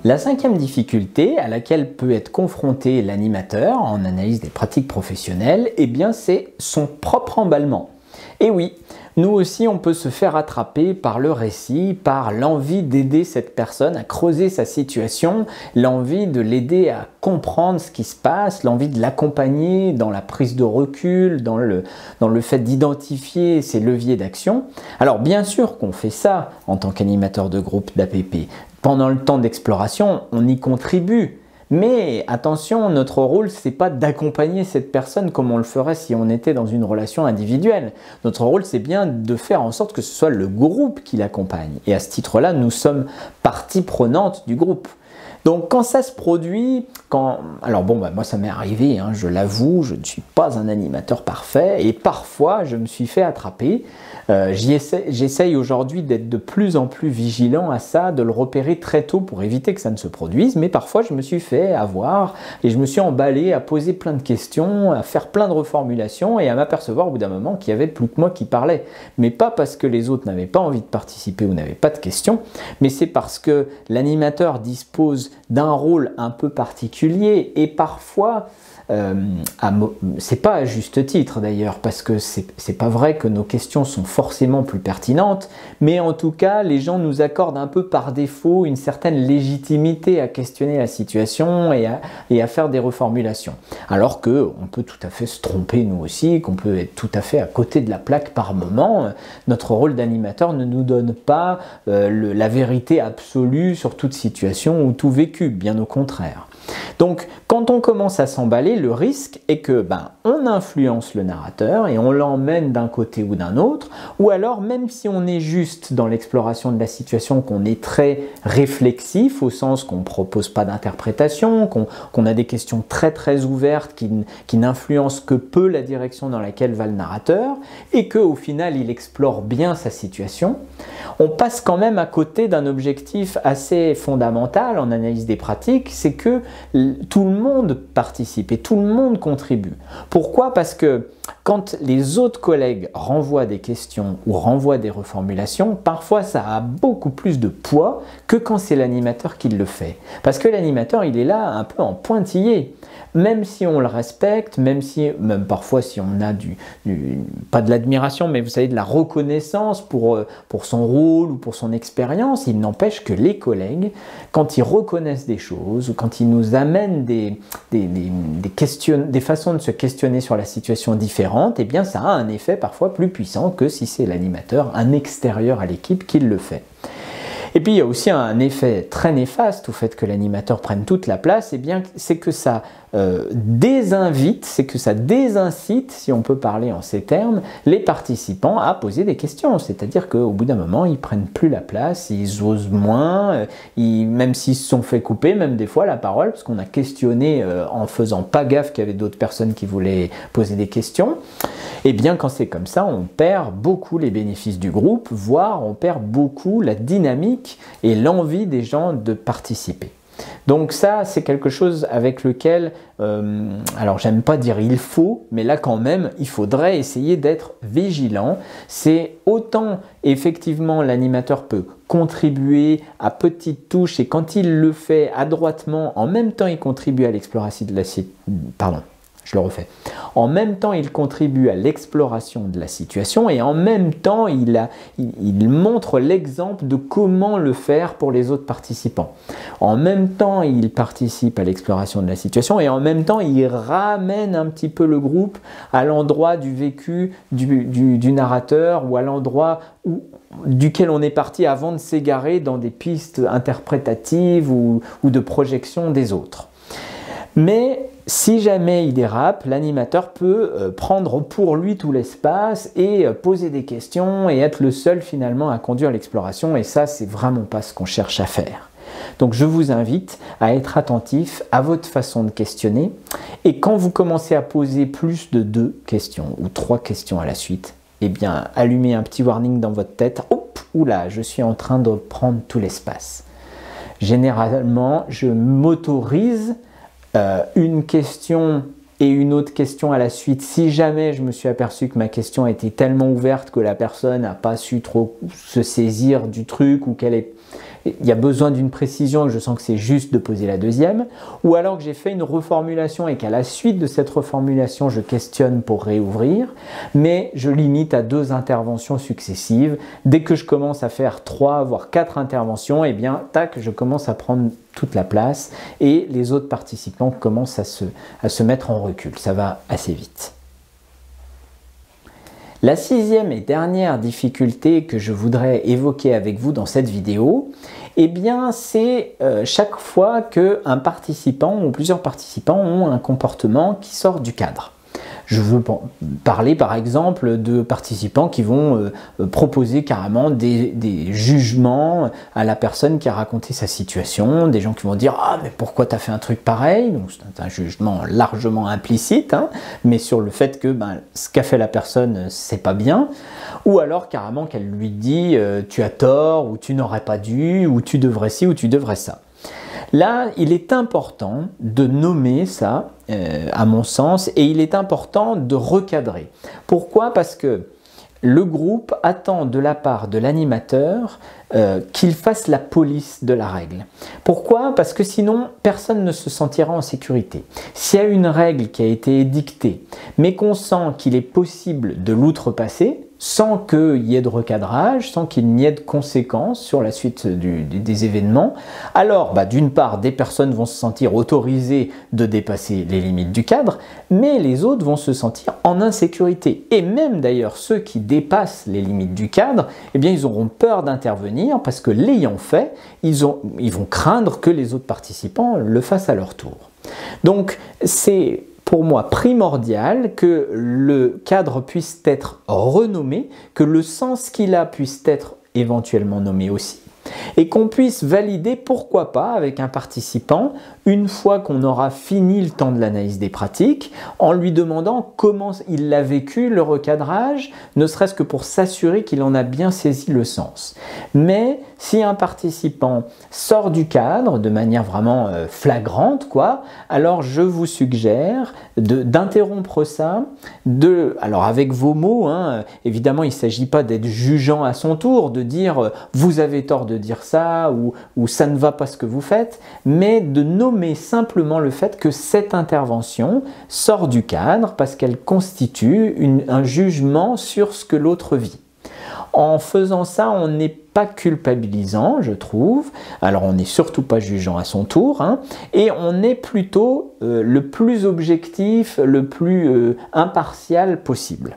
La cinquième difficulté à laquelle peut être confronté l'animateur en analyse des pratiques professionnelles, eh bien c'est son propre emballement. Et oui, nous aussi on peut se faire attraper par le récit, par l'envie d'aider cette personne à creuser sa situation, l'envie de l'aider à comprendre ce qui se passe, l'envie de l'accompagner dans la prise de recul, dans le fait d'identifier ses leviers d'action. Alors bien sûr qu'on fait ça en tant qu'animateur de groupe d'APP. Pendant le temps d'exploration, on y contribue. Mais attention, notre rôle, c'est pas d'accompagner cette personne comme on le ferait si on était dans une relation individuelle. Notre rôle, c'est bien de faire en sorte que ce soit le groupe qui l'accompagne. Et à ce titre-là, nous sommes partie prenante du groupe. Donc quand ça se produit, alors bon, moi ça m'est arrivé, hein, je l'avoue, je ne suis pas un animateur parfait et parfois je me suis fait attraper. J'essaye aujourd'hui d'être de plus en plus vigilant à ça, de le repérer très tôt pour éviter que ça ne se produise, mais parfois je me suis fait avoir et je me suis emballé à poser plein de questions, à faire plein de reformulations et à m'apercevoir au bout d'un moment qu'il n'y avait plus que moi qui parlais. Mais pas parce que les autres n'avaient pas envie de participer ou n'avaient pas de questions, mais c'est parce que l'animateur dispose d'un rôle un peu particulier et parfois c'est pas à juste titre d'ailleurs parce que c'est pas vrai que nos questions sont forcément plus pertinentes, mais en tout cas les gens nous accordent un peu par défaut une certaine légitimité à questionner la situation et à faire des reformulations, alors que on peut tout à fait se tromper nous aussi, qu'on peut être tout à fait à côté de la plaque par moment. Notre rôle d'animateur ne nous donne pas la vérité absolue sur toute situation ou tout vécu, bien au contraire. Donc, quand on commence à s'emballer, le risque est que on influence le narrateur et on l'emmène d'un côté ou d'un autre, ou alors même si on est juste dans l'exploration de la situation, qu'on est très réflexif au sens qu'on ne propose pas d'interprétation, qu'on a des questions très très ouvertes qui n'influencent que peu la direction dans laquelle va le narrateur, et qu'au final il explore bien sa situation, on passe quand même à côté d'un objectif assez fondamental en analyse des pratiques, c'est que tout le monde participe et tout le monde contribue. Pourquoi? Parce que quand les autres collègues renvoient des questions ou renvoient des reformulations, parfois ça a beaucoup plus de poids que quand c'est l'animateur qui le fait. Parce que l'animateur, il est là un peu en pointillé. Même si on le respecte, même parfois si on a pas de l'admiration, mais vous savez, de la reconnaissance pour son rôle ou pour son expérience, il n'empêche que les collègues, quand ils reconnaissent des choses ou quand ils nous amènent des façons de se questionner sur la situation différentes, eh bien ça a un effet parfois plus puissant que si c'est l'animateur, un extérieur à l'équipe qui le fait. Et puis il y a aussi un effet très néfaste au fait que l'animateur prenne toute la place, eh bien c'est que ça désinvite, c'est que ça désincite, si on peut parler en ces termes, les participants à poser des questions. C'est-à-dire qu'au bout d'un moment, ils prennent plus la place, ils osent moins, même s'ils se sont fait couper, même des fois la parole, parce qu'on a questionné en faisant pas gaffe qu'il y avait d'autres personnes qui voulaient poser des questions. Et bien quand c'est comme ça, on perd beaucoup les bénéfices du groupe, voire on perd beaucoup la dynamique et l'envie des gens de participer. Donc ça, c'est quelque chose avec lequel, alors j'aime pas dire il faut, mais là quand même, il faudrait essayer d'être vigilant. C'est autant, effectivement, l'animateur peut contribuer à petites touches et quand il le fait adroitement, en même temps il contribue à l'exploration de la... Pardon. Je le refais. En même temps, il contribue à l'exploration de la situation et en même temps, il montre l'exemple de comment le faire pour les autres participants. En même temps, il participe à l'exploration de la situation et en même temps, il ramène un petit peu le groupe à l'endroit du vécu du narrateur ou à l'endroit duquel on est parti avant de s'égarer dans des pistes interprétatives ou de projection des autres. Mais si jamais il dérape, l'animateur peut prendre pour lui tout l'espace et poser des questions et être le seul finalement à conduire l'exploration, et ça c'est vraiment pas ce qu'on cherche à faire. Donc je vous invite à être attentif à votre façon de questionner et quand vous commencez à poser plus de 2 questions ou 3 questions à la suite, eh bien allumez un petit warning dans votre tête, hop, oula, je suis en train de prendre tout l'espace. Généralement, je m'autorise une question et une autre question à la suite. Si jamais je me suis aperçu que ma question était tellement ouverte que la personne n'a pas su trop se saisir du truc ou qu'elle est il y a besoin d'une précision et je sens que c'est juste de poser la deuxième, ou alors que j'ai fait une reformulation et qu'à la suite de cette reformulation, je questionne pour réouvrir, mais je limite à 2 interventions successives. Dès que je commence à faire 3 voire 4 interventions, eh bien, tac, je commence à prendre toute la place et les autres participants commencent à se mettre en recul. Ça va assez vite. La 6e et dernière difficulté que je voudrais évoquer avec vous dans cette vidéo, eh bien, c'est chaque fois qu'un participant ou plusieurs participants ont un comportement qui sort du cadre. Je veux parler par exemple de participants qui vont proposer carrément des jugements à la personne qui a raconté sa situation, des gens qui vont dire « Ah, mais pourquoi tu as fait un truc pareil ?» Donc c'est un jugement largement implicite, hein, mais sur le fait que ce qu'a fait la personne, c'est pas bien. Ou alors carrément qu'elle lui dit « Tu as tort » ou « Tu n'aurais pas dû » ou « Tu devrais ci » ou « Tu devrais ça ». Là, il est important de nommer ça, à mon sens, et il est important de recadrer. Pourquoi? Parce que le groupe attend de la part de l'animateur qu'il fasse la police de la règle. Pourquoi? Parce que sinon, personne ne se sentira en sécurité. S'il y a une règle qui a été édictée, mais qu'on sent qu'il est possible de l'outrepasser, sans qu'il y ait de recadrage, sans qu'il n'y ait de conséquences sur la suite des événements, alors d'une part, des personnes vont se sentir autorisées de dépasser les limites du cadre, mais les autres vont se sentir en insécurité. Et même d'ailleurs, ceux qui dépassent les limites du cadre, eh bien, ils auront peur d'intervenir parce que l'ayant fait, ils vont craindre que les autres participants le fassent à leur tour. Donc, c'est pour moi primordial que le cadre puisse être renommé, que le sens qu'il a puisse être éventuellement nommé aussi, et qu'on puisse valider, pourquoi pas, avec un participant, une fois qu'on aura fini le temps de l'analyse des pratiques, en lui demandant comment il l'a vécu, le recadrage, ne serait-ce que pour s'assurer qu'il en a bien saisi le sens. Mais si un participant sort du cadre de manière vraiment flagrante, alors je vous suggère d'interrompre ça, alors avec vos mots, hein, évidemment il ne s'agit pas d'être jugeant à son tour, de dire vous avez tort de dire ça ou ça ne va pas ce que vous faites, mais de nommer simplement le fait que cette intervention sort du cadre parce qu'elle constitue un jugement sur ce que l'autre vit. En faisant ça, on n'est pas culpabilisant, je trouve. Alors, on n'est surtout pas jugeant à son tour, hein, et on est plutôt le plus objectif, le plus impartial possible.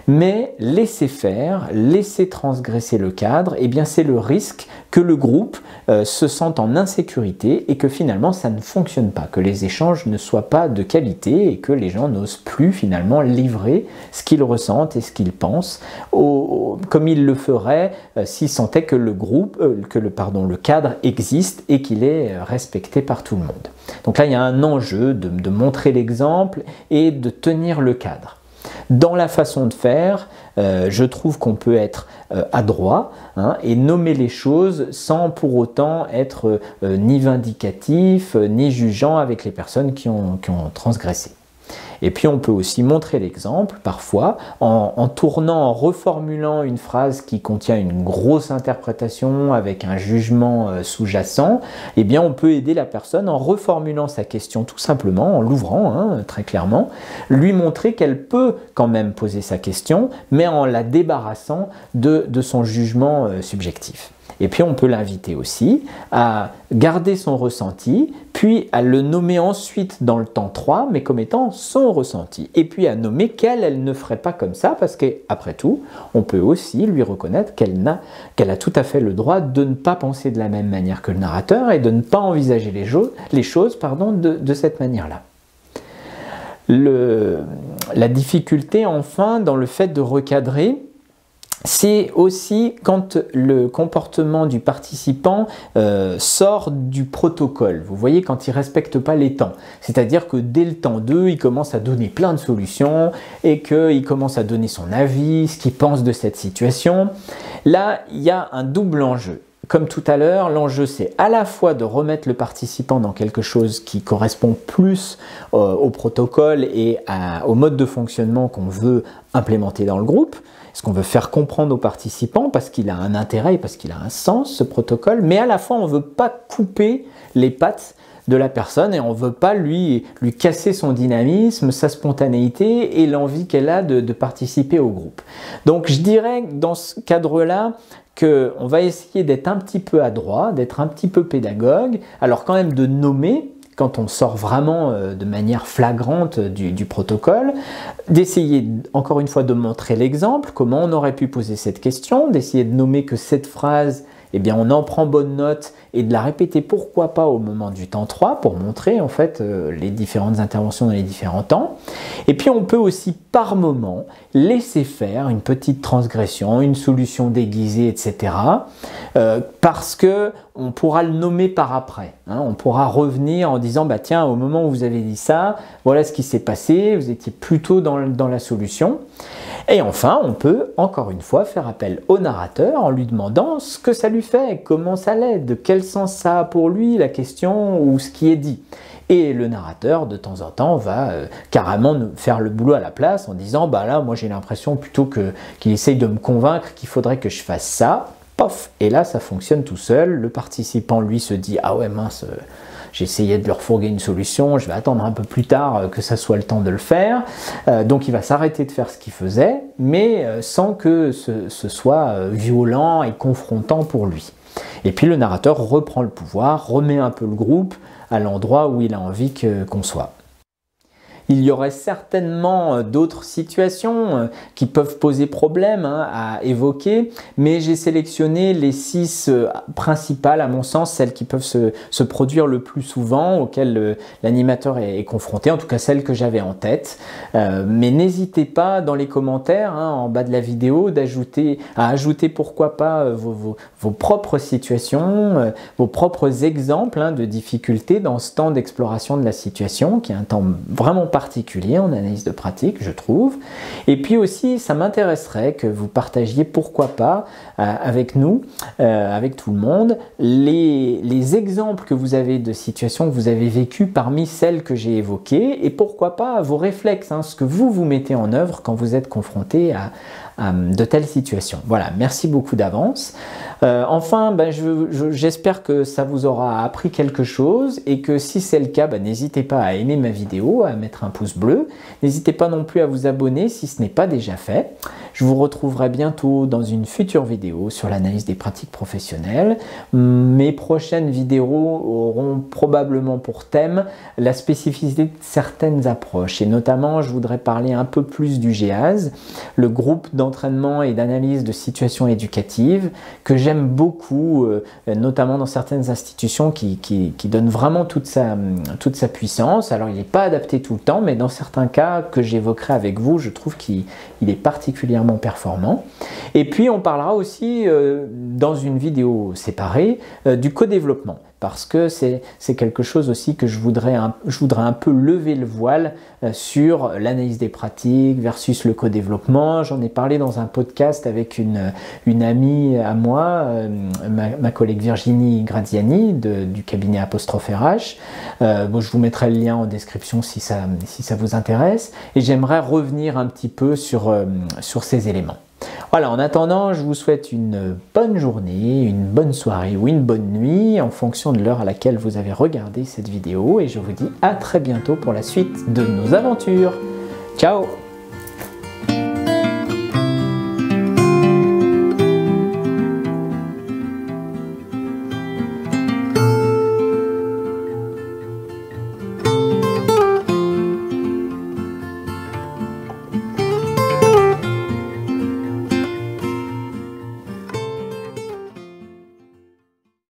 Mais laisser faire, laisser transgresser le cadre, eh bien c'est le risque que le groupe se sente en insécurité et que finalement ça ne fonctionne pas, que les échanges ne soient pas de qualité et que les gens n'osent plus finalement livrer ce qu'ils ressentent et ce qu'ils pensent comme ils le feraient s'ils sentaient que le cadre existe et qu'il est respecté par tout le monde. Donc là il y a un enjeu de montrer l'exemple et de tenir le cadre. Dans la façon de faire, je trouve qu'on peut être adroit et nommer les choses sans pour autant être ni vindicatif ni jugeant avec les personnes qui ont transgressé. Et puis on peut aussi montrer l'exemple parfois en tournant, en reformulant une phrase qui contient une grosse interprétation avec un jugement sous-jacent. Eh bien on peut aider la personne en reformulant sa question tout simplement, en l'ouvrant très clairement, lui montrer qu'elle peut quand même poser sa question, mais en la débarrassant de son jugement subjectif. Et puis on peut l'inviter aussi à garder son ressenti, puis à le nommer ensuite dans le temps 3, mais comme étant son ressenti. Et puis à nommer qu'elle ne ferait pas comme ça, parce qu'après tout, on peut aussi lui reconnaître qu'elle a tout à fait le droit de ne pas penser de la même manière que le narrateur et de ne pas envisager les choses de cette manière-là. La difficulté enfin dans le fait de recadrer, c'est aussi quand le comportement du participant sort du protocole. Vous voyez, quand il ne respecte pas les temps. C'est-à-dire que dès le temps 2, il commence à donner plein de solutions et qu'il commence à donner son avis, ce qu'il pense de cette situation. Là, il y a un double enjeu. Comme tout à l'heure, l'enjeu c'est à la fois de remettre le participant dans quelque chose qui correspond plus au protocole et au mode de fonctionnement qu'on veut implémenter dans le groupe, ce qu'on veut faire comprendre aux participants parce qu'il a un intérêt, parce qu'il a un sens ce protocole, mais à la fois on ne veut pas couper les pattes de la personne et on ne veut pas lui casser son dynamisme, sa spontanéité et l'envie qu'elle a de participer au groupe. Donc je dirais que dans ce cadre-là, qu'on va essayer d'être un petit peu adroit, d'être un petit peu pédagogue, alors quand même de nommer, quand on sort vraiment de manière flagrante du protocole, d'essayer encore une fois de montrer l'exemple, comment on aurait pu poser cette question, d'essayer de nommer que cette phrase, eh bien on en prend bonne note et de la répéter pourquoi pas au moment du temps 3 pour montrer en fait les différentes interventions dans les différents temps. Et puis on peut aussi par moment laisser faire une petite transgression, une solution déguisée, etc. Parce que on pourra le nommer par après. Hein. On pourra revenir en disant bah tiens, au moment où vous avez dit ça, voilà ce qui s'est passé, vous étiez plutôt dans la solution. Et enfin, on peut encore une fois faire appel au narrateur en lui demandant ce que ça lui fait, comment ça l'aide, quel sens ça a pour lui la question ou ce qui est dit. Et le narrateur, de temps en temps, va carrément faire le boulot à la place en disant bah là, moi j'ai l'impression plutôt qu'il essaye de me convaincre qu'il faudrait que je fasse ça. Pof, et là ça fonctionne tout seul. Le participant lui se dit ah ouais mince, j'essayais de leur fourguer une solution, je vais attendre un peu plus tard que ça soit le temps de le faire. Donc il va s'arrêter de faire ce qu'il faisait, mais sans que ce soit violent et confrontant pour lui. Et puis le narrateur reprend le pouvoir, remet un peu le groupe à l'endroit où il a envie qu'on soit. Il y aurait certainement d'autres situations qui peuvent poser problème à évoquer, mais j'ai sélectionné les 6 principales, à mon sens, celles qui peuvent se produire le plus souvent, auxquelles l'animateur est confronté, en tout cas celles que j'avais en tête. Mais n'hésitez pas dans les commentaires, en bas de la vidéo, à ajouter pourquoi pas vos propres situations, vos propres exemples de difficultés dans ce temps d'exploration de la situation, qui est un temps vraiment particulier en analyse de pratique, je trouve. Et puis aussi, ça m'intéresserait que vous partagiez, pourquoi pas, avec nous, avec tout le monde, les exemples que vous avez de situations que vous avez vécues parmi celles que j'ai évoquées, et pourquoi pas vos réflexes, ce que vous mettez en œuvre quand vous êtes confronté à de telles situations. Voilà, merci beaucoup d'avance. Enfin, j'espère que ça vous aura appris quelque chose et que si c'est le cas, n'hésitez pas à aimer ma vidéo, à mettre un pouce bleu. N'hésitez pas non plus à vous abonner si ce n'est pas déjà fait. Je vous retrouverai bientôt dans une future vidéo sur l'analyse des pratiques professionnelles. Mes prochaines vidéos auront probablement pour thème la spécificité de certaines approches et notamment je voudrais parler un peu plus du GEAS, le groupe d'entraînement et d'analyse de situations éducatives que j'aime beaucoup, notamment dans certaines institutions qui donnent vraiment toute sa puissance. Alors il n'est pas adapté tout le temps, mais dans certains cas que j'évoquerai avec vous, je trouve qu'il est particulièrement performant. Et puis on parlera aussi dans une vidéo séparée du co-développement, parce que c'est quelque chose aussi que je voudrais un peu lever le voile sur l'analyse des pratiques versus le co-développement. J'en ai parlé dans un podcast avec une amie à moi, ma collègue Virginie Graziani du cabinet Apostrophe RH. Je vous mettrai le lien en description si ça vous intéresse. Et j'aimerais revenir un petit peu sur ces éléments. Voilà, en attendant, je vous souhaite une bonne journée, une bonne soirée ou une bonne nuit en fonction de l'heure à laquelle vous avez regardé cette vidéo et je vous dis à très bientôt pour la suite de nos aventures. Ciao!